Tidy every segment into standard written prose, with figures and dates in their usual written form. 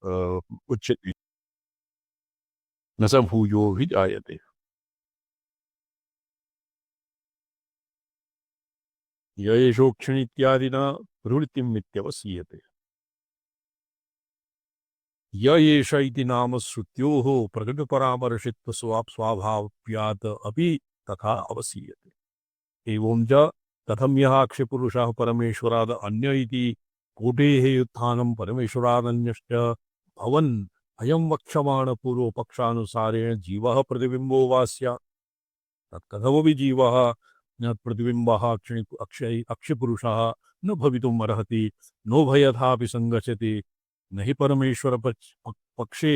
उच्यते न स भूयो हि जायते। य एषोक्षण इत्यादिना प्रवृत्तिम् इत्यवसीयते। य एष इति नाम श्रुत्योः प्रकटपरामर्शित्व स्वाभाव्यात् अपि तथा अवसीयते। एवं च कथं यः अक्षपुरुषः परमेश्वराद अन्य इति कोटेः उत्थानं परमेश्वरादन्यश्च भवन् अयं वक्ष्यमाण पूर्वपक्षानुसारेण जीवः प्रतिबिम्बो वा स्यात्। तत्कथमपि जीवः न प्रतिबिम्बः अक्षपुरुषः न भवितुम् अर्हति, नोभयथापि सङ्गच्छति। न हि परमेश्वर पक्षे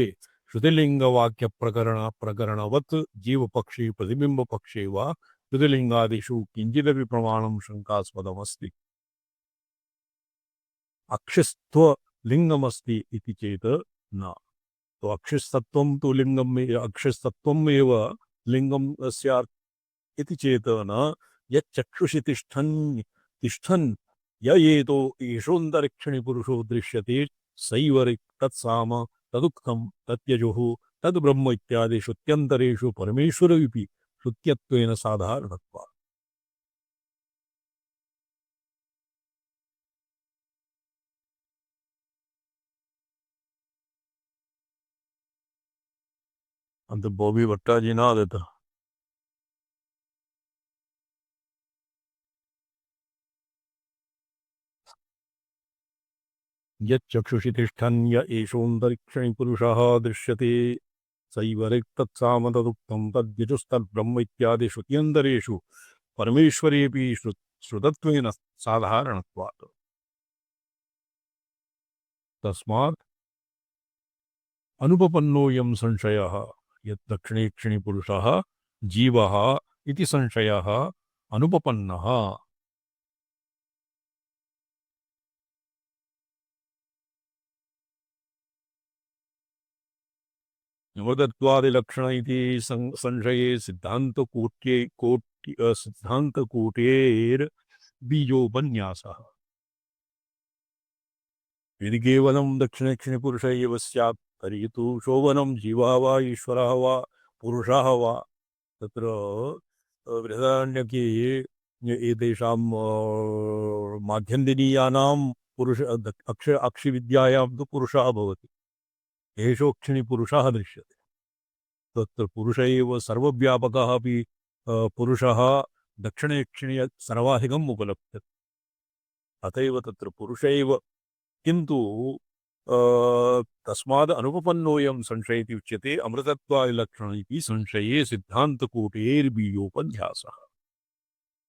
श्रुतिलिंगवाक्य प्रकरणवत् जीवपक्षे प्रतिबिंबपक्षे वा श्रुतिलिंगादिषु किंचिदपि प्रमाणं शंकास्पदमस्ति। अक्षिस्त्व लिंगमस्ति इति चेत् न। तो अक्षिस्तत्वं तु लिंगम् अक्षिस्तत्वम् एव लिंगं स्यात् इति चेत् न। यच्चक्षुषि तिष्ठन् य एतो ईशोऽन्तरिक्षणि पुरुषो दृश्यते सैव तत्साम तदुक्तं तत्यजुः तद्ब्रह्म इत्यादि श्रुत्यन्तरेषु परमेश्वरविपि श्रुत्यत्वेन साधारणत्वात्। अंत बॉबी भट्टा जी ना देता। यच्चक्षुषि तिष्ठन् य एषोऽन्तरिक्षणि पुरुषः दृश्यते सैव तत्साम तदुक्तं तद्यजुस्तद्ब्रह्म इत्यादि श्रुत्यन्तरेषु परमेश्वरेऽपि श्रुतत्वेन साधारणत्वात्। तस्मात् अनुपपन्नोऽयं संशयः यत् दक्षिणेक्षिणि पुरुषः जीवः इति संशयः अनुपपन्नः। नवतत्त्वादिलक्षण इति संशये सिद्धान्तकूटेर्बीजोपन्यासः। यदि केवलं दक्षिणेक्षिणिपुरुष एव स्यात् तर्हि तु शोभनं जीवः वा ईश्वरः वा पुरुषः वा तत्र बृहदारण्यके एतेषां माध्यन्दिनीयानां पुरुष अक्षिविद्यायां तु पुरुषः भवति। एषोक्षिणि पुरुषः दृश्यते। तत्र पुरुष एव सर्वव्यापकः अपि पुरुषः दक्षिणेक्षिणि सर्वाधिकम् उपलभ्यते। अत एव तत्र पुरुष एव किन्तु तस्माद् अनुपपन्नोऽयं संशय इति उच्यते अमृतत्वादिलक्षण इति संशये सिद्धान्तकूटेर्बीजोपन्यासः।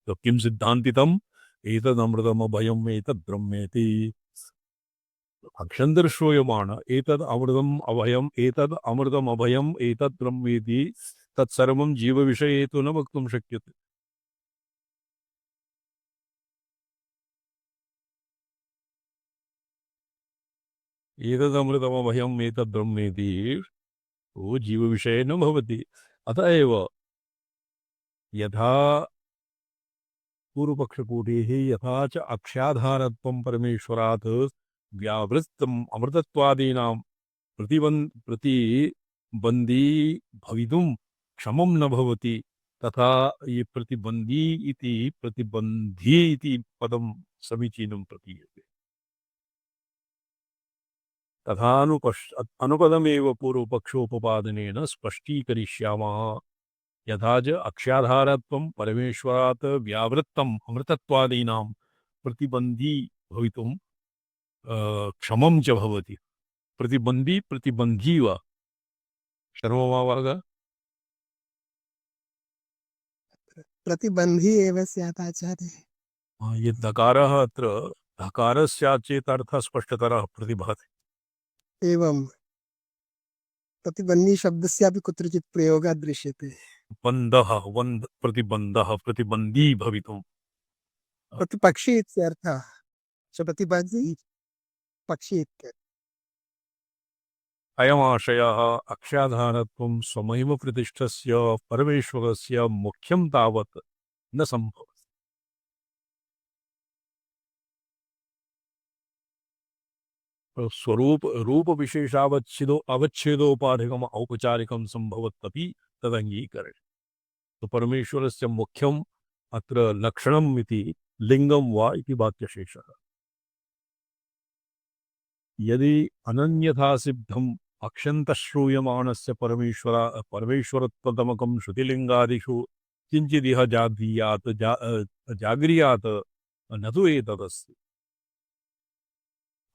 तो किं सिद्धान्तितम् एतदमृतमभयम् एतद्ब्रह्मेति अक्षन्तर्श्रूयमाण एतद् अमृतम् अभयम् एतद् अमृतम् अभयम् एतद् ब्रह्मेति तत्सर्वं जीवविषये तु न वक्तुं शक्यते। एतदमृतमभयम् एतद् ब्रह्मेति तो जीवविषये न भवति। अतः एव यथा पूर्वपक्षकूटेः यथा च अक्ष्याधारत्वं परमेश्वरात् व्यावृत्तम् अमृतत्वादीनां प्रतिबन्धी भवितुं क्षमं न भवति तथा ये प्रतिबन्धी इति प्रतिबन्धी इति पदं समीचीनं प्रतीयते। तथा अनुपदमेव पूर्वपक्षोपपादनेन स्पष्टीकरिष्यामः। यथा च अक्ष्याधारत्वं परमेश्वरात् व्यावृत्तम् अमृतत्वादीनां प्रतिबन्धी भवितुं क्षमं च भवति। प्रतिबन्धी प्रतिबन्धी वा शर्ममावर्ग प्रतिबंधी एव स्यात् आचार्य। ये दकारः अत्र धकारः स्यात् चेत् अर्थः स्पष्टतरः प्रतिभाति। एवं प्रतिबंधी शब्दस्यापि कुत्रचित् प्रयोगः दृश्यते। बन्धः प्रतिबन्धः प्रतिबन्धी भवितुं प्रतिपक्षी इत्यर्थः च प्रतिबंधी पक्षी इत्यर्थः। अयमाशयः अक्ष्याधारत्वं स्वमेव प्रतिष्ठस्य परमेश्वरस्य मुख्यं तावत् न सम्भवति। स्वरूप रूप विशेषावच्छेदो अवच्छेदोपाधिकम औपचारिकम संभवत्तपि तदंगीकरण। तो परमेश्वरस्य मुख्यम अत्र लक्षणम इति लिंगम वा इति वाक्यशेषः। यदि अनन्यथा सिद्धम अक्षंत श्रूयमाणस्य परमेश्वरत्वतमकं श्रुतिलिंगादिषु किंचिदिह जागृयात् न तु एतदस्ति।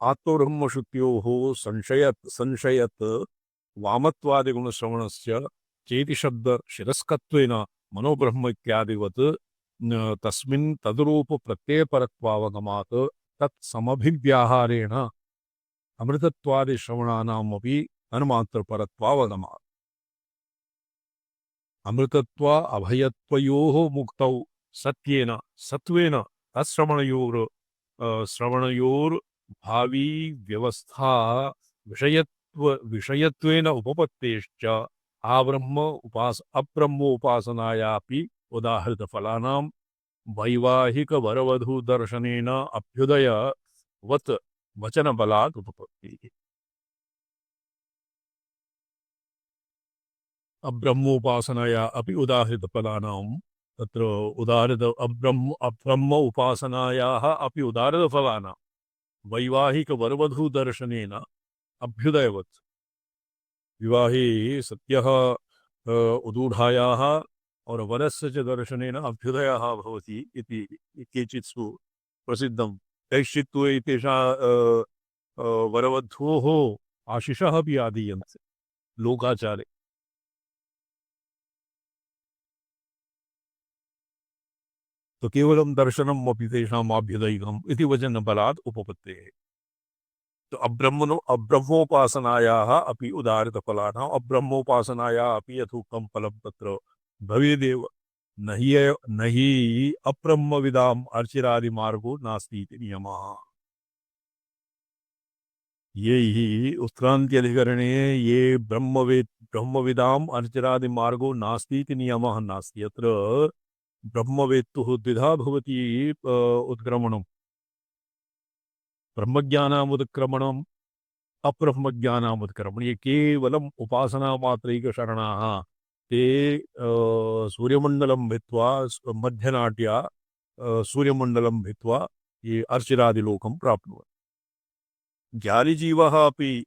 आत्मब्रह्मश्रुत्योः संशयत् वामत्वादिगुणश्रवणस्य चेतिशब्द शिरस्कत्वेन मनोब्रह्म इत्यादिवत् तस्मिन् तद्रूप प्रत्ययपरत्वावगमात् तत् समभिव्याहारेण अमृतत्वादिश्रवणानामपि अनुमात्रपरत्वावगमात्। अमृतत्व अभयत्वयोः मुक्तौ सत्येन सत्वेन श्रवणयोर्भावी व्यवस्था विषयत्वेन उपपत्तेश्च अब्रह्मोपासनायापि उदाहृतफलानां वैवाहिकवरवधूदर्शनेन अभ्युदयवत् वचनबलात् उपपत्तिः। अब्रह्मोपासनाया अपि उदाहृतफलानां तत्र अब्रह्म उपासनायाः अपि उदाहृतफलानां वैवाहिकवरवधूदर्शनेन अभ्युदयवत्। विवाहे सत्यः उदूढायाः और वरस्य च दर्शनेन अभ्युदयः भवति इति केचित्सु प्रसिद्धं। कैश्चित्त्वे तेषा वरवधूः आशिषः अपि आदीयन्ते लोकाचारे। तो केवलं दर्शनम् अपि तेषाम् आभ्युदयिकम् इति वचनबलात् उपपत्तेः। तो अब्रह्मोपासनायाः अपि उदाहृतफलानाम् अब्रह्मोपासनायाः अपि यथोक्तं फलं तत्र भवेदेव। न हि अब्रह्मविदाम् अर्चिरादिमार्गो नास्ति इति नियमः। ये हि उत्क्रान्त्यधिकरणे ये ब्रह्मविदाम् अर्चिरादिमार्गो नास्ति इति नियमः नास्ति। अत्र ब्रह्मवेत्तुः द्विधा भवति उत्क्रमणम्। ब्रह्मज्ञानामुत्क्रमणम् अब्रह्मज्ञानामुत्क्रमणम्। ये केवलम् उपासनामात्रैकशरणाः ते सूर्यमण्डलं भित्त्वा मध्यनाट्या सूर्यमण्डलं भित्त्वा ये अर्चिरादिलोकं प्राप्नुवन्ति। ज्ञानिजीवः अपि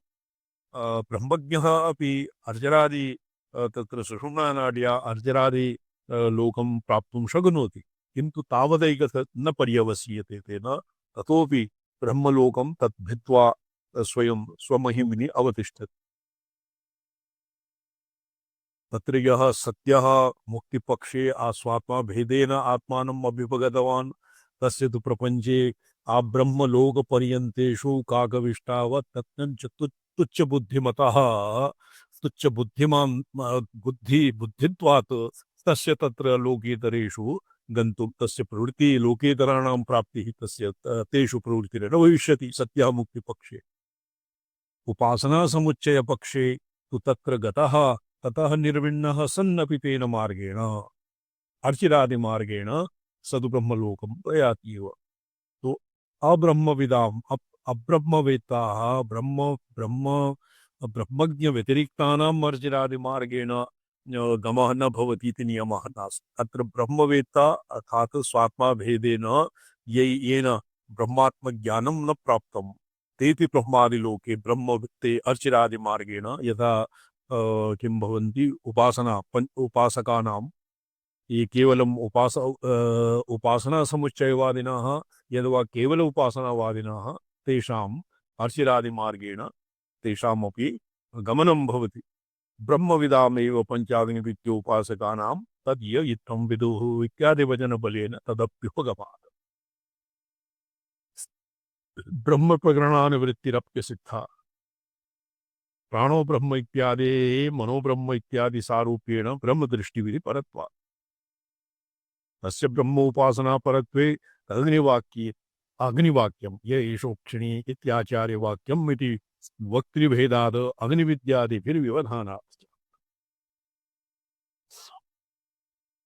ब्रह्मज्ञः अपि अर्चिरादि तत्र सुषुम्नानाड्या अर्चिरादि लोकं प्राप्तुं शक्नोति, किन्तु तावदैक न पर्यवस्यते तेन। ततोपि ब्रह्मलोकं तद् भित्त्वा स्वयं स्वमहिम्नि अवतिष्ठति। तत्र यः सत्यः मुक्तिपक्षे स्वात्मा भेदेन आत्मानम् अभ्युपगतवान् तस्य तु प्रपञ्चे आब्रह्मलोकपर्यन्तेषु काकविष्टावत् तत्नञ्च तुच्छबुद्धिमतः तुच्छबुद्धिमान् बुद्धित्वात् तस्य तत्र लोकेतरेषु गन्तुं तस्य प्रवृत्ति लोकेतराणां प्राप्तिः तस्य तेषु प्रवृत्तिरेण भविष्यति सत्यः मुक्तिपक्षे। उपासनासमुच्चयपक्षे तु तत्र गतः ततः निर्विण्णः सन्नपि तेन मार्गेण अर्चिरादिमार्गेण सदु ब्रह्मलोकं प्रयाति एव। तो अब्रह्मविदाम् अब्रह्मवेत्ताः ब्रह्मज्ञ व्यतिरिक्तानाम् अर्चिरादिमार्गेण गमः न भवति इति नियमः नास्ति। अत्र ब्रह्मवेत्ता अर्थात् स्वात्मा भेदेन येन ब्रह्मात्मज्ञानं न प्राप्तं तेऽपि ब्रह्मादिलोके ब्रह्मवित्ते अर्चिरादिमार्गेण यथा किं भवन्ति उपासकानां ये केवलम् उपासनासमुच्चयवादिनः यद्वा केवल उपासनावादिनः तेषाम् अर्चिरादिमार्गेण तेषामपि गमनं भवति। ब्रह्मविदामेव पञ्चाग्निविद्योपासकानां तद्य इत्थं विदुः इत्यादिवचनबलेन तदप्युपगमात्। ब्रह्मप्रकरणानुवृत्तिरप्यसिद्धा। प्राणो ब्रह्म इत्यादि मनोब्रह्म इत्यादि सारूप्येण ब्रह्मदृष्टिविधि परत्वात्। तस्य ब्रह्मोपासना परत्वे अग्निवाक्यं य एषोक्षिणी इत्याचार्यवाक्यम् इति वक्तृभेदाद् अग्निविद्यादिभिर्व्यवधानात्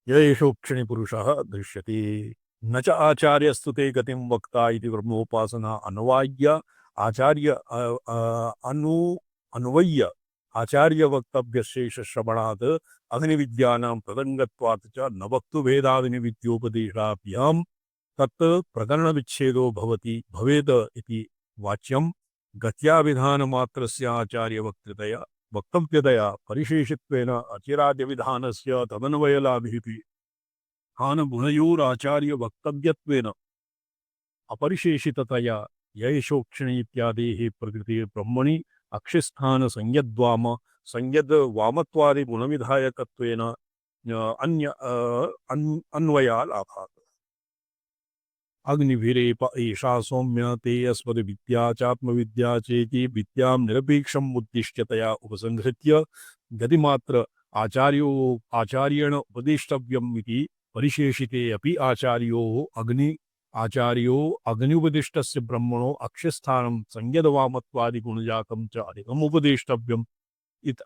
य एषोक्षिणी पुरुषः दृश्यते। न च आचार्यस्तु ते गतिं वक्ता इति ब्रह्मोपासना अनवाय्य आचार्य अन्वय्य आचार्य वक्तव्यशेष श्रवणात् अग्निविद्यानां तदंगत्वात् च न वक्तुभेदाग्नि विद्योपदेशाभ्यां तत् प्रकरणविच्छेदो भवति भवेद इति वाच्यं गत्या विधानमात्रस्य आचार्यवक्तृतया वक्तव्यतया परिशेषित्वेन अचिराद्यविधानस्य तदन्वयलाभिः हानगुणयोराचार्यवक्तव्यत्वेन अपरिशेषिततया यैषोक्षणी इत्यादेः प्रकृति ब्रह्मणि अक्षिस्थान संयद वामत्वादि गुणविधायकत्वेन अन्वया लाभात् अग्निभिरेप एषा सौम्य ते अस्मद् विद्या चात्मविद्या चेति विद्यां निरपेक्षम् उद्दिश्यतया उपसंहृत्य गतिमात्र आचार्येण उपदेष्टव्यम् इति परिशेषिते अपि आचार्यो अग्निउपदिष्टस्य ब्रह्मणो अक्षस्थानं संयदवामत्वादि गुणजातं च अधिकम् उपदेष्टव्यम्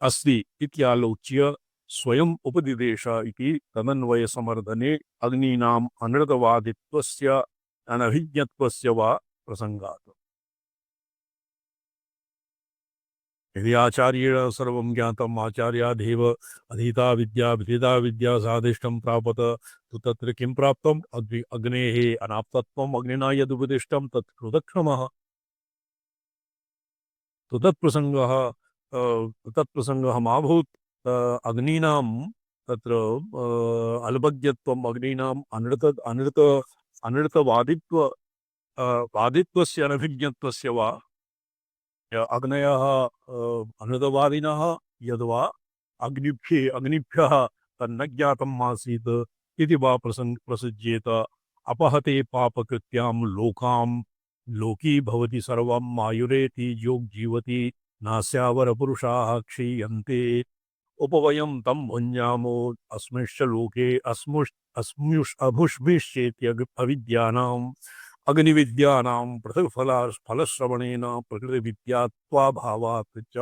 अस्ति इत्यालोच्य स्वयं उपदिदेश इति तदन्वय समर्थने अग्नीनाम् अनृतवादित्वस्य अनभिज्ञत्वस्य वा प्रसंगात् यदि आचार्येण सर्वं ज्ञातम् आचार्यादेव अधीता विद्या साधिष्ठं प्रापत तो तत्र किं प्राप्तम् अग्नेः अनाप्तत्वम् अग्निना यदुपदिष्टं तत् कृतक्षमः तो तत्प्रसंगः माभूत् अग्नीनां तत्र अल्पज्ञत्वम् अग्नीनाम् अनृतवादित्व वादित्वस्य अनभिज्ञत्वस्य वा अग्नयः अनृतवादिनः यद्वा अग्निभ्यः तन्न ज्ञातम् आसीत् इति वा प्रसज्येत अपहते पापकृत्यां लोकी भवति सर्वम् आयुरेति योग जीवति नास्यावरपुरुषाः क्षीयन्ते उपवयं तं भुञ्जामो अस्मिश्च लोके अभुष्भिश्चेत्य अविद्यानाम् अग्निविद्यानां फलश्रवणेन प्रकृतिविद्यात्वाभावात् च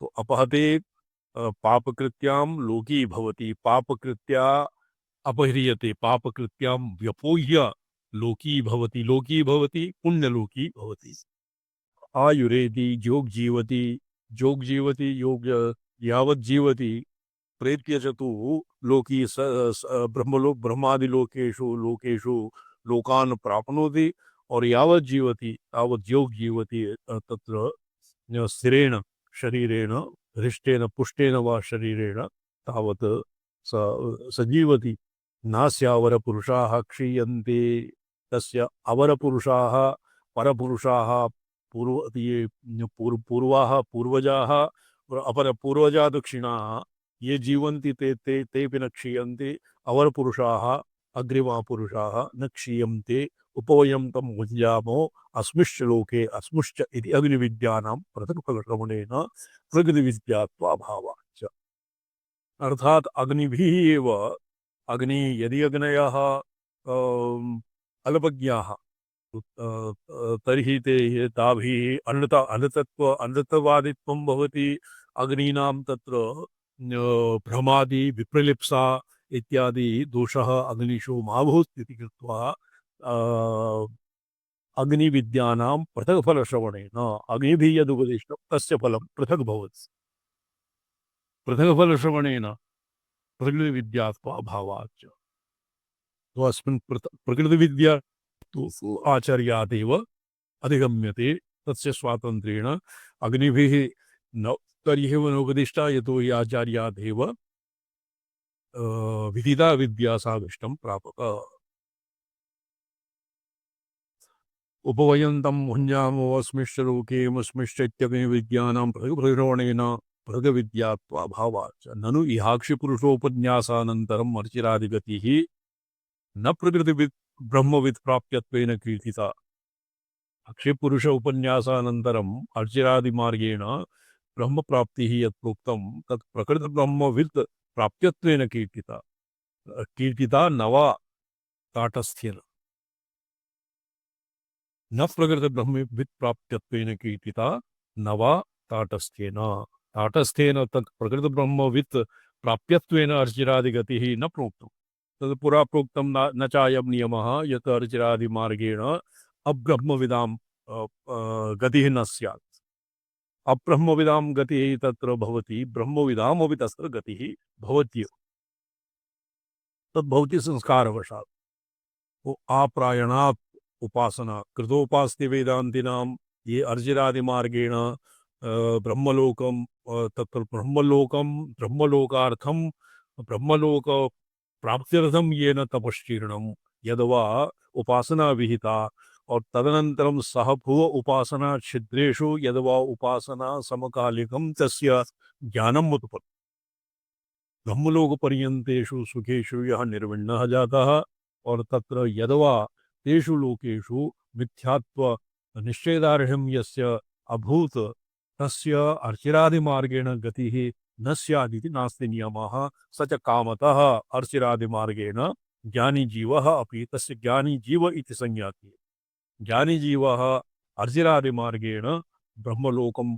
तो अपहते पापकृत्यां लोकी भवति पापकृत्या अपह्रियते पापकृत्यां व्यपोह्य लोकी भवति पुण्यलोकी भवति आयुरेति योग जीवति योग यावत् जीवति प्रेत्य च तु लोकी ब्रह्मादिलोकेषु लोकान् प्राप्नोति और यावत् जीवति तावत् योग जीवति तत्र स्थिरेण शरीरेण हृष्टेन पुष्टेन वा शरीरेण तावत् सजीवति नास्यावरपुरुषाः क्षीयन्ते तस्य अवरपुरुषाः परपुरुषाः पूर्वजाः अपरपूर्वजा दक्षिणाः ये जीवन्ति तेऽपि न क्षीयन्ते अवरपुरुषाः अग्रिमपुरुषाः न क्षीयन्ते उपवयं तं भुञ्जामो अस्मिश्च लोके अस्मुश्च इति अग्निविद्यानां पृथक्फलश्रवणेन प्रकृतिविद्यात्वाभावाच्च अर्थात अग्निभिः एव यदि अग्नयः अल्पज्ञाः तर्हि ते ताभिः अनृतवादित्वं भवति अग्नीनां तत्र भ्रमादि विप्रलिप्सा इत्यादि दोषः अग्निषु मा भूत् इति कृत्वा अग्निविद्यानां पृथक्फलश्रवणेन अग्निभिः यदुपदिष्टं तस्य फलं पृथक् भवति पृथक्फलश्रवणेन प्रकृतिविद्यात्वाभावाच्च तो अस्मिन् प्रकृतिविद्या तो आचार्यादेव अधिगम्यते तस्य स्वातन्त्र्येण अग्निभिः न तर्हि नोपदिष्टा यतो हि आचार्यादेव विदिता विद्या साधिष्ठं प्रापक उपवयन्तं भुञ्जामो अस्मिश्च लोकेऽस्मिश्च इत्यग्निविद्यानां प्रकृतिश्रवणेन प्रकृतिविद्यात्वाभावाच्च ननु इहाक्षिपुरुषोपन्यासानन्तरम् अर्चिरादिगतिः न प्रकृतिविद् ब्रह्मविद् प्राप्यत्वेन कीर्तिता अक्षिपुरुष उपन्यासानन्तरम् अर्चिरादिमार्गेण ब्रह्मप्राप्तिः यत् प्रोक्तं तत् प्रकृतिब्रह्मविद् प्राप्यत्वेन कीर्तिता न वा ताटस्थ्येन न प्रकृतिब्रह्मविद् प्राप्यत्वेन कीर्तिता न वा ताटस्थ्येन तत् प्रकृतिब्रह्मविद् प्राप्यत्वेन अर्चिरादिगतिः न प्रोक्तम् तद् पुरा प्रोक्तं न चायं नियमः यत् अर्चिरादिमार्गेण अब्रह्मविदां गतिः न स्यात्। अब्रह्मविदां गतिः तत्र भवति, ब्रह्मविदामपि तत्र गतिः भवत्येव। तद्भवति संस्कारवशात्। वो आप्रायणात् उपासना कृतोपास्ति वेदान्तिनां ये अर्जिरादिमार्गेण ब्रह्मलोकं तत्र ब्रह्मलोकार्थं ब्रह्मलोक प्राप्त्यर्थं येन तपश्चीर्णं यद्वा उपासना विहिता और तदनन्तरं सह भुव उपासना छिद्रेषु यद्वा उपासना समकालिकं तस्य ज्ञानम् उत्पत्ति ब्रह्मलोक पर्यन्तेषु सुखेषु यः निर्विण्णः जातः और तत्र यद्वा तेषु लोकेषु मिथ्यात्व निश्चयदार्ढ्यं यस्य अभूत् तस्य अर्चिरादिमार्गेण गतिः न स्यादिति नास्ति नियमः। स च कामतः अर्चिरादिमार्गेण ज्ञानी जीवः अपि तस्य ज्ञानी जीव इति संज्ञायते। ज्ञानी जीवः अर्चिरादिमार्गेण ब्रह्मलोकं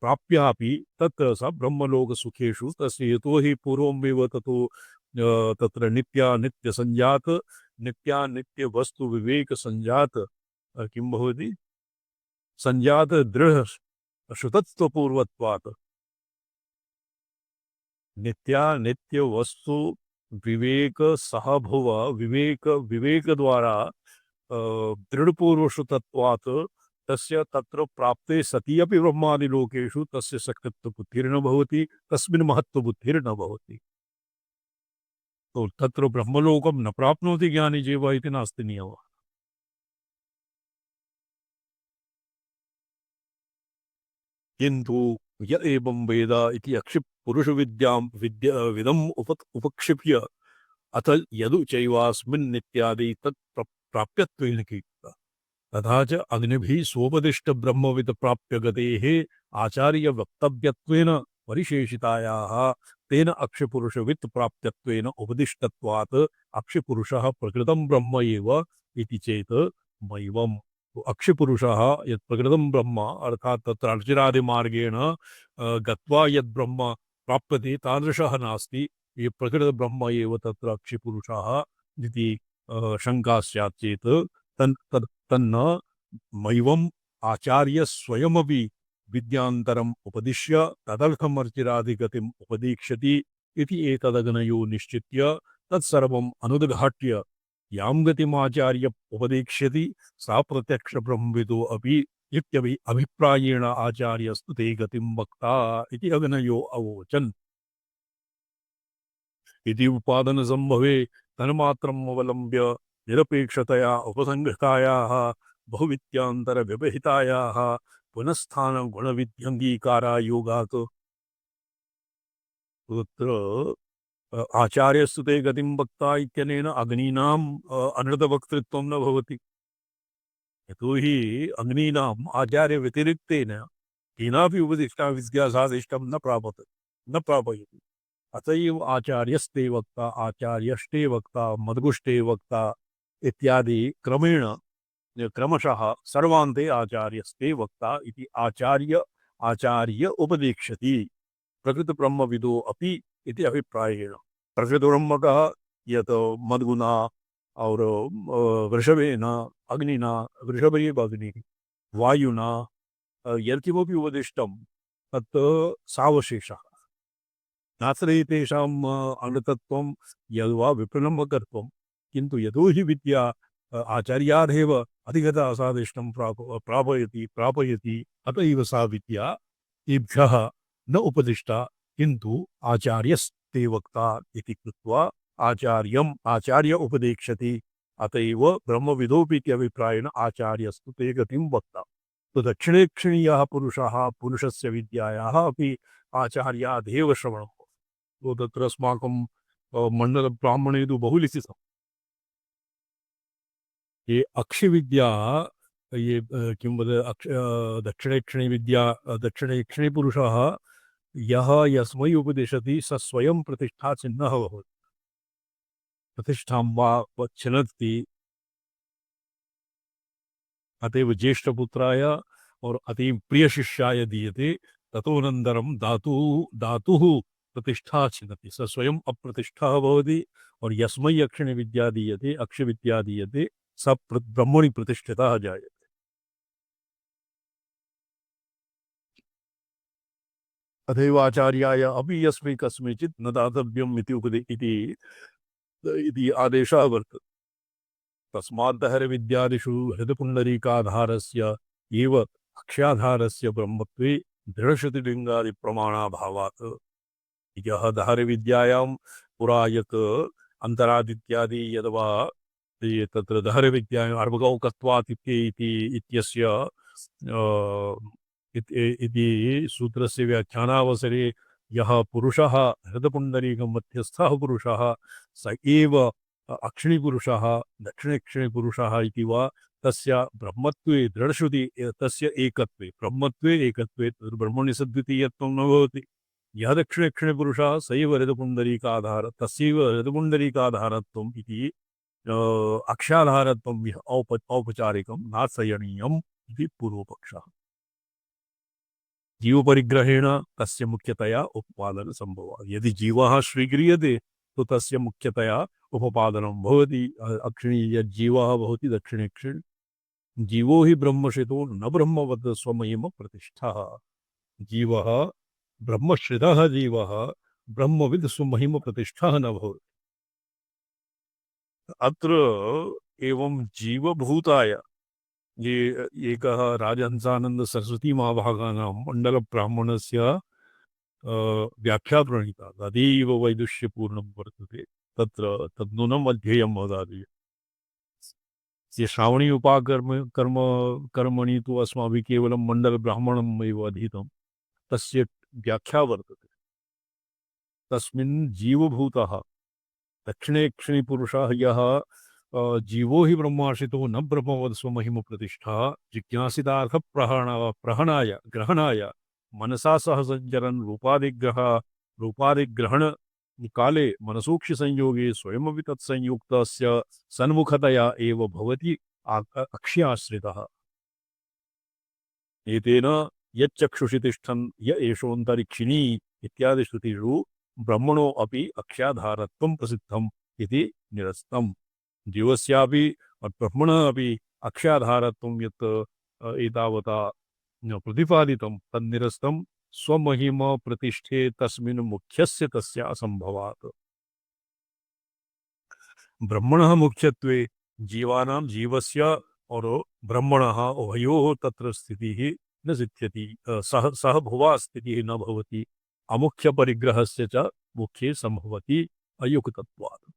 प्राप्यापि तत्र स ब्रह्मलोकसुखेषु तस्य यतोहि पूर्वमेव ततो तत्र नित्यानित्यसञ्जात नित्यानित्यवस्तुविवेकसञ्जात किं भवति सञ्जात दृढ श्रुतत्वपूर्वत्वात् नित्यानित्यवस्तु विवेक सहभुव विवेक द्वारा दृढपूर्वश्रुतत्वात् तस्य तत्र प्राप्ते सति अपि ब्रह्मादिलोकेषु तस्य सकृत्वबुद्धिर्न भवति, तस्मिन् महत्त्वबुद्धिर्न भवति। तो तत्र ब्रह्मलोकं न प्राप्नोति ज्ञानी जीव इति नास्ति नियमः। किन्तु य एवं वेद इति विदम् उपक्षिप्य अथ यदु चैवास्मिन् इत्यादि तत् प्राप्यत्वेन कीर्तितः। तथा च अग्निभिः सोपदिष्ट ब्रह्मविद प्राप्य गतेः आचार्य वक्तव्यत्वेन परिशेषितायाः तेन अक्षपुरुषवित् प्राप्यत्वेन उपदिष्टत्वात् अक्षपुरुषः प्रकृतं ब्रह्म एव इति चेत् मैवम् अक्षपुरुषः यत् प्रकृतं ब्रह्म अर्थात् तत्र अर्चिरादिमार्गेण गत्वा यद् ब्रह्म प्राप्यते तादृशः नास्ति, ये प्रकृतब्रह्म एव तत्र अक्षपुरुषः इति शङ्का स्यात् चेत् तन्न मैवम् आचार्य स्वयमपि विद्यान्तरम् उपदिश्य तदर्थम् अर्चिरादिगतिम् उपदीक्ष्यति इति एतदग्नयो निश्चित्य तत्सर्वम् अनुद्घाट्य यां गतिमाचार्य उपदेक्ष्यति सा प्रत्यक्षब्रह्मविदो अपि इत्यपि अभिप्रायेण आचार्यस्तु ते गतिं वक्ता इति अग्नयो अवोचन्। इति उपादनसम्भवे तन्मात्रम् अवलम्ब्य निरपेक्षतया उपसंहृतायाः बहुविद्यान्तरव्यवहितायाः पुनस्थानगुणविध्यङ्गीकारायोगात् तत्र आचार्यस्तु ते गतिं वक्ता इत्यनेन अग्नीनाम् अनृतवक्तृत्वं न भवति। यतोहि अग्नीनाम् आचार्यव्यतिरिक्तेन केनापि उपदिष्टा विद्यासादिष्टं न प्रापयति। अत एव आचार्यस्ते वक्ता आचार्यष्टे वक्ता मद्गुष्टे वक्ता इत्यादि क्रमेण क्रमशः सर्वान्ते आचार्यस्ते वक्ता इति आचार्य उपदेक्ष्यति प्रकृतब्रह्मविदो अपि इति अभिप्रायेण। प्रकृतब्रह्मकः यत् मद्गुना और वृषभेन अग्निना वृषभेव अग्निः वायुना यत्किमपि उपदिष्टं तत् सावशेषः नास्ति तेषाम् अनृतत्वं यद्वा विप्रलम्बकत्वं। किन्तु यतो हि विद्या आचार्यादेव अधिगता असादिष्टं प्रापयति अत एव सा विद्या तेभ्यः न उपदिष्टा किन्तु आचार्यस्ते वक्ता इति कृत्वा आचार्यम् आचार्य उपदेक्ष्यति। अत एव ब्रह्मविदोऽपि इत्यभिप्रायेण आचार्यस्तु ते गतिं वक्ता। तो दक्षिणेक्षणीयः पुरुषः पुरुषस्य विद्यायाः अपि आचार्यादेव श्रवणं। तो तत्र अस्माकं मण्डलब्राह्मणे तु बहु लिखितं। ये अक्षिविद्या ये किं वद दक्षिणेक्षणी विद्या दक्षिणेक्षणी पुरुषः यः यस्मै उपदिशति स स्वयं प्रतिष्ठा चिह्नः भवति। प्रतिष्ठां वा छिनत्ति अतएव ज्येष्ठपुत्राय और अतीव प्रिय शिष्याय दीयते ततोऽनन्तरं दातुः प्रतिष्ठा छिनति स स्वयं अप्रतिष्ठा भवति और यस्मै अक्षिणविद्या दीयते अक्षविद्या दीयते स ब्रह्मणि प्रतिष्ठितः जायते। अथैवाचार्याय अपि यस्मै कस्मैचित् न दातव्यम् इति आदेशः वर्तते। तस्माद्धरविद्यादिषु हृदपुण्डरीकाधारस्य एव अक्ष्याधारस्य ब्रह्मत्वे दृढश्रुतिलिङ्गादिप्रमाणाभावात्। यः दहरविद्यायां पुरा यत् अन्तरादित्यादि यद्वा तत्र दहरविद्यायाम् अर्भगौकत्वात् इत्यस्य इति सूत्रस्य व्याख्यानावसरे यः पुरुषः हृदपुण्डरीकं मध्यस्थः पुरुषः स एव अक्षिणीपुरुषः दक्षिणक्षिणीपुरुषः इति वा तस्य ब्रह्मत्वे दृढश्रुति तस्य एकत्वे ब्रह्मत्वे एकत्वे ब्रह्मणि सद्वितीयत्वं न भवति। यः दक्षिणक्षिणीपुरुषः स एव हृदपुण्डरीकाधार तस्यैव हृदपुण्डरीकाधारत्वम् इति अक्षाधारत्वं औपचारिकं नाश्रयणीयम् इति पूर्वपक्षः। जीवपरिग्रहेण तस्य मुख्यतया उपपादन संभवः। यदि जीवः स्वीक्रियते तो तस्य मुख्यतया उपपादनं भवति। अक्षिणी यज्जीवः भवति दक्षिणेक्षिण जीवो हि ब्रह्मश्रितो न ब्रह्मवत् स्वमहिम प्रतिष्ठः। जीवः ब्रह्मश्रितः जीवः ब्रह्मविद् स्वमहिम प्रतिष्ठः न भवति। अत्र एवं जीवभूताय ये एकः राजहंसानंद सरस्वती महाभागानां मण्डलब्राह्मणस्य व्याख्या प्रणीता तदेव वैदुष्यपूर्णं वर्तते। तत्र तद्नूनम् अध्येयं वदामि। ये श्रावणी कर्मणि तु अस्माभिः केवलं मण्डलब्राह्मणम् एव अधीतं। तस्य व्याख्या वर्तते। तस्मिन् जीवभूतः दक्षिणेक्षिणीपुरुषः यः जीवो हि ब्रह्माश्रितो न ब्रह्मवत् स्वमहिम प्रतिष्ठा जिज्ञासितार्थ ग्रहणाय मनसा सह संचरन् रूपादिग्रहण काले मनसोक्षि संयोगे स्वयमपि तत्संयुक्तस्य सन्मुखतया एव भवति अक्ष्याश्रितः। एतेन यच्चक्षुषि तिष्ठन् य एषोऽन्तरिक्षिणी इत्यादि श्रुतिषु ब्रह्मणो अपि अक्ष्याधारत्वं प्रसिद्धम् इति निरस्तम्। जीवस्यापि ब्रह्मणः अपि अक्ष्याधारत्वं यत् एतावता प्रतिपादितं तन्निरस्तं स्वमहिम प्रतिष्ठे तस्मिन् मुख्यस्य तस्य असंभवात्। ब्रह्मणः मुख्यत्वे जीवानां जीवस्य और ब्रह्मणः उभयोः तत्र स्थितिः न सिद्ध्यति। सह भुवा स्थितिः न भवति। अमुख्य परिग्रहस्य च मुख्ये संभवति अयुक्तत्वात्।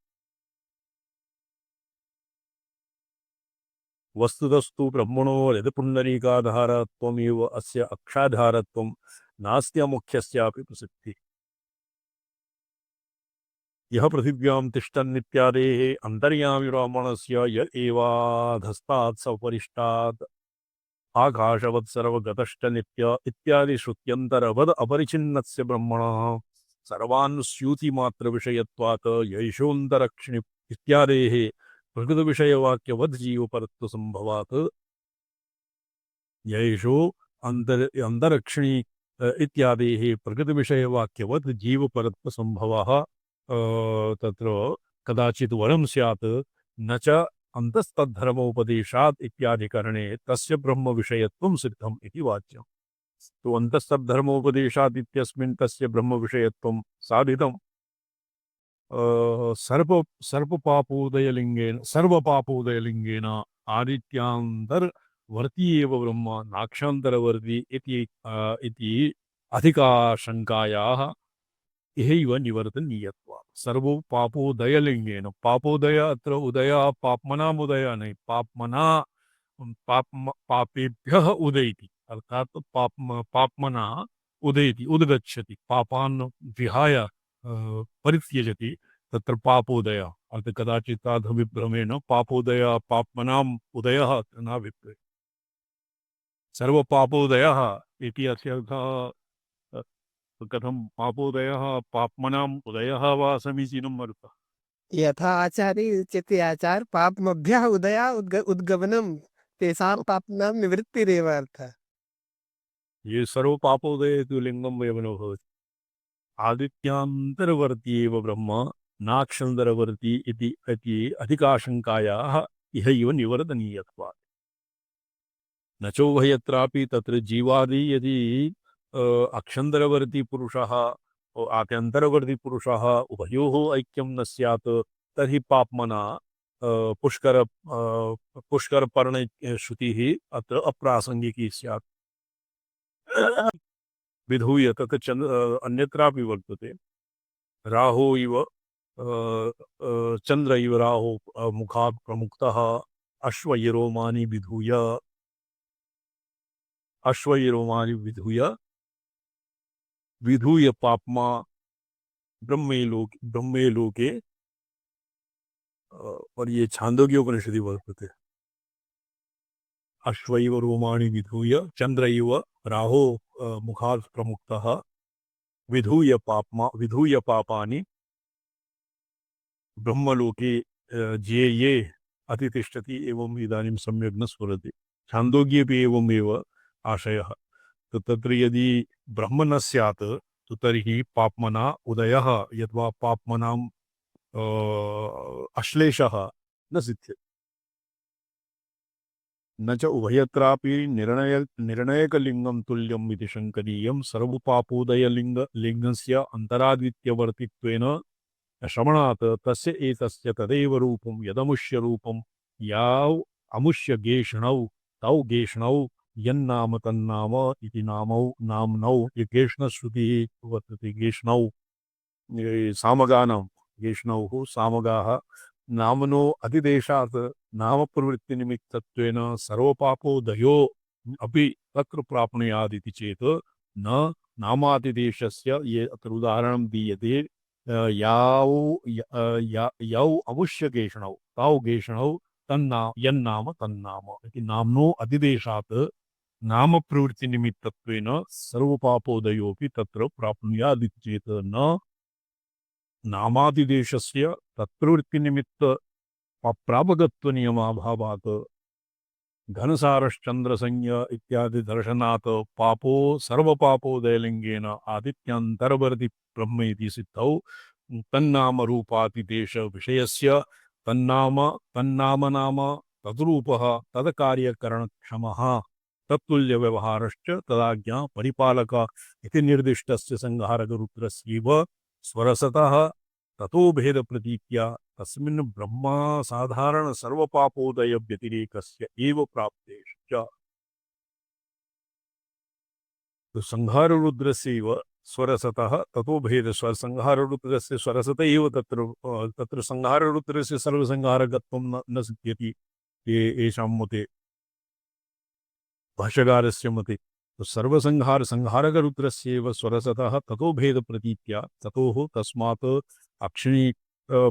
वस्तुतस्तु ब्रह्मणो हृदपुण्डरीकाधारत्वमेव अस्य अक्षाधारत्वं नास्ति अमुख्यस्यापि प्रसिद्धिः। यः पृथिव्यां तिष्ठन्नित्यादेः अन्तर्यामी ब्राह्मणस्य य एवाधस्तात् सपरिष्टात् आकाशवत् सर्वगतश्च नित्य इत्यादि श्रुत्यन्तरवद् अपरिचिन्नस्य ब्रह्मणः सर्वान् स्यूतिमात्रविषयत्वात् यैषोऽन्तरक्षिणि इत्यादेः प्रकृतविषयवाक्यवद् जीवपरत्वसंभवात् यैषो अन्तरक्षिणी इत्यादेः प्रकृतविषयवाक्यवद् जीवपरत्वसंभवः तत्र कदाचित् वरं स्यात् न च अन्तस्तद्धर्मोपदेशात् इत्यादिकरणे तस्य ब्रह्मविषयत्वं सिद्धम् इति वाच्यम्। तो अन्तस्तद्धर्मोपदेशात् इत्यस्मिन् तस्य ब्रह्मविषयत्वं साधितं। सर्वपापोदयलिंगेन आदित्यांतरवर्ती एव ब्रह्म नाक्षान्तरवर्ती इति अधिकाशंकायाः इहैव निवर्तनीयत्वात्। सर्वो पापोदयलिंगेन पापोदय अत्र उदय पाप्मनाम् उदय नहीं पापेभ्यः उदयति अर्थात पाप्मना उदयति उद्गच्छति पापान् विहाय परित्यजति तत्र पापोदय अर्थ कदाचित् तादभिभ्रमेण पापोदय पाप्मनाम् उदयः अत्र नाभिप्रेयते। सर्वपापोदयः इति अस्य अर्थः कथं पापोदयः पाप्मनाम् उदयः वा समीचीनम् अर्थः। यथा आचार्य उच्यते आचार पापमभ्यः उद्गमनं तेषां पाप्नां निवृत्तिरेव अर्थः। ये सर्वपापोदय तु लिंगम एव न भवति। आदित्यान्तरवर्ती एव ब्रह्म नाक्षान्तरवर्ती इति अधिकाशंकायाः इहैव निवर्तनीयत्वात्। न चोभयत्रापि तत्र जीवादि यदि अक्षन्तरवर्ती पुरुषः आभ्यन्तरवर्ती पुरुषः उभयोः ऐक्यं न स्यात् तर्हि पाप्मना पुष्करपर्ण श्रुतिः अत्र अप्रासङ्गिकी स्यात्। विधूय तत् अन्यत्रापि वर्तते। राहो इव चंद्र इव राहो मुखात् प्रमुक्तः अश्वयरोमानि विधूय विधूय पाप्मा ब्रह्मे लोके और ये छांदोग्य उपनिषदि वर्तते। अश्वैव रोमाणि विधूय चंद्र इव राहो मुखात् प्रमुक्तः विधूय पापानि ब्रह्मलोके जे ये अतितिष्ठति एवं इदानीं सम्यक् न स्फुरति। छान्दोग्येपि एवमेव आशयः। तो तत्र यदि ब्रह्म न स्यात् तो तर्हि पाप्मना उदयः यद्वा पाप्मनां अश्लेषः न सिद्ध्यति। न च उभयत्रापि निर्णयकलिङ्गं तुल्यम् इति शङ्करीयं सर्वपापोदयलिङ्गस्य अन्तरादित्यवर्तित्वेन श्रवणात् तस्य एतस्य तदेव रूपं यदमुष्य रूपं याव अमुष्य गेषणौ तौ गेषणौ यन्नाम तन्नाम इति नाम्नौ ये गेषणश्रुतिः वर्तते। गेषणौ सामगानां गेषणौ सामगाः नामनो अधिदेशात् नामप्रवृत्तिनिमित्तत्वेन सर्वपापोदयो अपि तत्र प्राप्नुयात् इति चेत् न नामादिदेशस्य ये अत्र उदाहरणं दीयते यौ अमुष्य गेषणौ तौ गेषणौ यन्नाम तन्नाम इति नाम्नो अधिदेशात् नाम प्रवृत्ति निमित्तत्वेन सर्वपापोदयोपि तत्र प्राप्नुयात् इति चेत् न नामादिदेशस्य तत्प्रवृत्ति निमित्त प्रापकत्व नियमाभावात् घनसारश्चन्द्रसंज्ञ इत्यादि दर्शनात् पापो सर्वपापोदयलिङ्गेन आदित्यन्तरवर्ति ब्रह्म इति सिद्धौ तन्नाम रूपातिदेश विषयस्य तन्नाम नाम तद्रूपः तत्कार्यकरणक्षमः तत्तुल्यव्यवहारश्च तदाज्ञा परिपालक इति निर्दिष्टस्य संहारकरुद्रस्यैव स्वरसतः ततो भेदप्रतीत्या तस्मिन् ब्रह्मा साधारण सर्वपापोदय व्यतिरेकस्य एव प्राप्तेश्च। तो संहाररुद्रस्यैव स्वरसतः ततो भेद संहाररुद्रस्य स्वरसत एव तत्र संहाररुद्रस्य सर्वसंहारकत्वं न सिद्ध्यति येषां मते भाष्यकारस्य मते। तो संहारकरुद्रस्यैव स्वरसतः ततो भेदप्रतीत्या ततोः तस्मात् अक्षिणी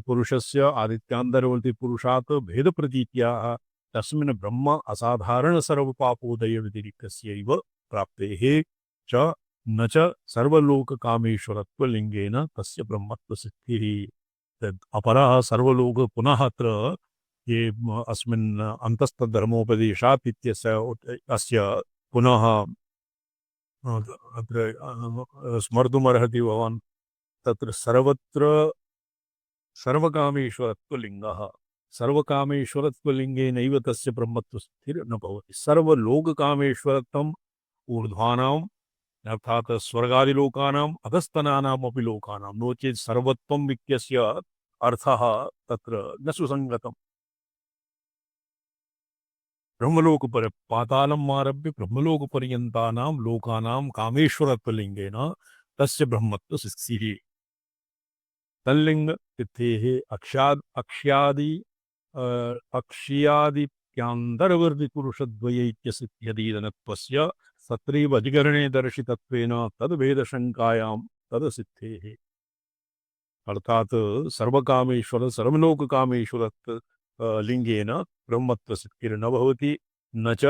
पुरुषस्य आदित्यान्तरवर्ती पुरुषात् भेदप्रतीत्या तस्मिन् ब्रह्म असाधारण सर्वपापोदय व्यतिरिक्तस्यैव प्राप्तेः च न च सर्वलोककामेश्वरत्वलिङ्गेन तस्य ब्रह्मत्वसिद्धिः। तद् अपरः सर्वलोक पुनः अत्र ये अस्मिन् अन्तस्तद्धर्मोपदेशात् इत्यस्य अस्य पुनः अत्र स्मर्तुमर्हति भवान् तत्र सर्वत्र सर्वकामेश्वरत्वलिङ्गः सर्वकामेश्वरत्वलिङ्गेनैव तस्य ब्रह्मत्वसिद्धिर्न भवति। सर्वलोककामेश्वरत्वम् ऊर्ध्वानाम् अर्थात् स्वर्गादिलोकानाम् अधस्तनानामपि लोकानां नो चेत् सर्वत्वम् इत्यस्य अर्थः तत्र न सुसङ्गतम्। पातालम् आरभ्य ब्रह्मलोकपर्यन्तानां लोकानां कामेश्वरत्वलिङ्गेन तस्य ब्रह्मत्वसिद्धिः। तल्लिङ्ग तिथेः अक्ष्यादिप्यान्तरवर्तिपुरुषद्वयैक्यसिद्ध्यदीदनत्वस्य तत्रैव अधिकरणे दर्शितत्वेन तद्भेदशङ्कायां तदसिद्धेः। अर्थात् सर्वकामेश्वर सर्वलोककामेश्वर लिङ्गेन ब्रह्मत्वसिद्धिर्न भवति न च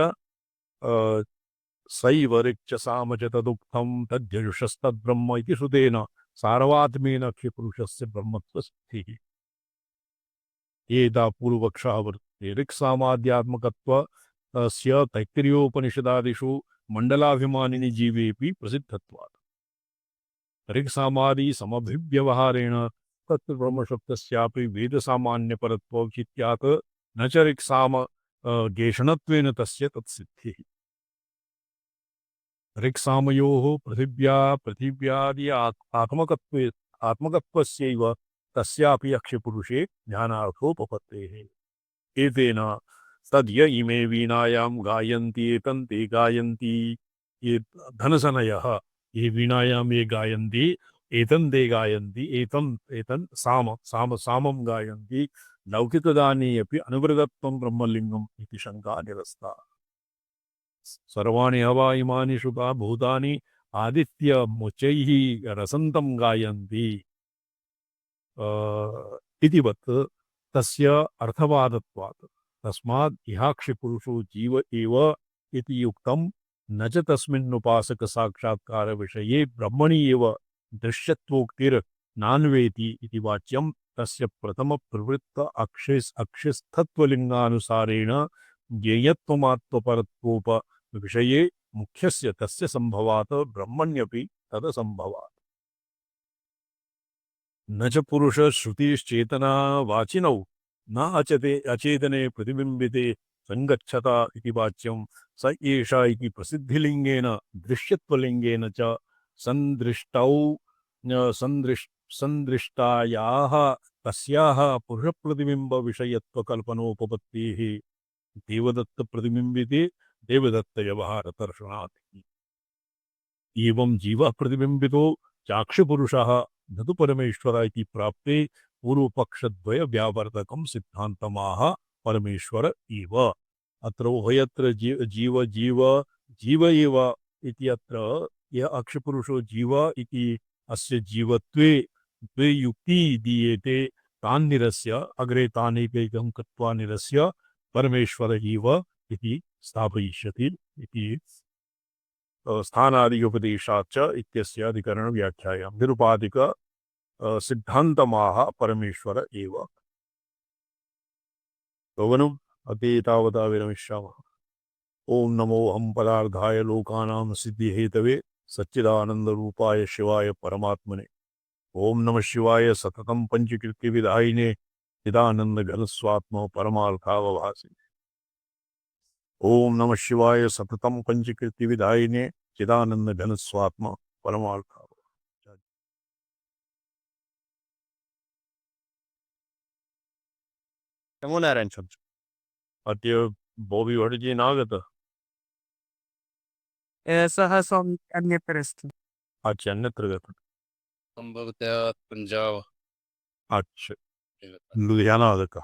सैव ऋक्च साम च तदुक्तं तद्यजुषस्तद्ब्रह्म इति श्रुतेन सारवात्मेन अक्षिपुरुषस्य ब्रह्मत्वसिद्धिः। एता पूर्वपक्षः वर्तते। ऋक्सामाद्यात्मकत्वस्य तैत्तिरीयोपनिषदादिषु मण्डलाभिमानिनि जीवेऽपि प्रसिद्धत्वात् ऋक्सामादि समभिव्यवहारेण तत्र ब्रह्मशब्दस्यापि वेदसामान्यपरत्वौचित्यात् न च ऋक्साम गेषणत्वेन तस्य तत्सिद्धिः ऋक्सामयोः पृथिव्यादि आत्मकत्वे आत्मकत्वस्यैव तस्यापि अक्षपुरुषे ज्ञानार्थोपपत्तेः एतेन तद्य इमे वीणायां गायन्ति एतन्ते गायन्ति ये धनसनयः ये वीणायां ये गायन्ति एतन्ते गायन्ति एतन् सामं गायन्ति लौकिकदाने अपि अनुवृतत्वं ब्रह्मलिङ्गम् इति शङ्का निरस्ता सर्वाणि हवा इमानि शुभा भूतानि आदित्यमुच्चैः रसन्तं गायन्ति इतिवत् तस्य अर्थवादत्वात् तस्मात् इहाक्षिपुरुषो जीव एव इति युक्तं न च तस्मिन्नुपासकसाक्षात्कारविषये ब्रह्मणि एव दृश्यत्वोक्तिर्नान्वेति इति वाच्यं तस्य प्रथमप्रवृत्त अक्षिस्थत्वलिङ्गानुसारेण ज्ञेयत्वमात्मपरत्वोपविषये मुख्यस्य तस्य सम्भवात् ब्रह्मण्यपि तदसम्भवात् न च पुरुष श्रुतिश्चेतना वाचिनौ न अचेतने प्रतिबिम्बिते संगच्छता इति वाच्यं स एषा इति प्रसिद्धिलिङ्गेन दृश्यत्वलिङ्गेन च सन्दृष्टायाः तस्याः पुरुषप्रतिबिम्बविषयत्वकल्पनोपपत्तिः देवदत्तप्रतिबिम्बिते देवदत्तव्यवहारदर्शनात् एवं जीवः प्रतिबिम्बितो चाक्षुपुरुषः न तु परमेश्वर इति प्राप्ते पूर्वपक्षद्वय व्यावर्तकं सिद्धान्तमाह परमेश्वर एव अत्र उभयत्र जीव एव इति अत्र यः अक्षपुरुषो जीव इति अस्य जीवत्वे द्वे युक्ति दीयते तान् निरस्य अग्रे तानेकैकं कृत्वा निरस्य परमेश्वर एव इति स्थापयिष्यति इति स्थानादिगोपदेशाच्च इत्यस्य अधिकरणव्याख्यायां निरुपाधिक सिद्धान्तमाह परमेश्वर एव भवनम् अति तावता विरमिष्यामः ओम नमो हम पदार्थाय लोकानां सिद्धिहेतवे सच्चिदानन्दरूपाय शिवाय परमात्मने ओम नमः शिवाय सततं पंचकृत्यविधायिने चिदानन्दघनस्वात्म परमार्थावभासे ओम नमः शिवाय सततं पंचकृत्यविधायिने चिदानन्दघनस्वात्म परमार्थ नमो नारायण स्वामी। अद्य बॉबी भट्टजी नागत सः स्वामी अन्यत्र अस्ति। अच्छा अन्यत्र गत संभवतः पंजाब अच्छा लुधियाना आगतः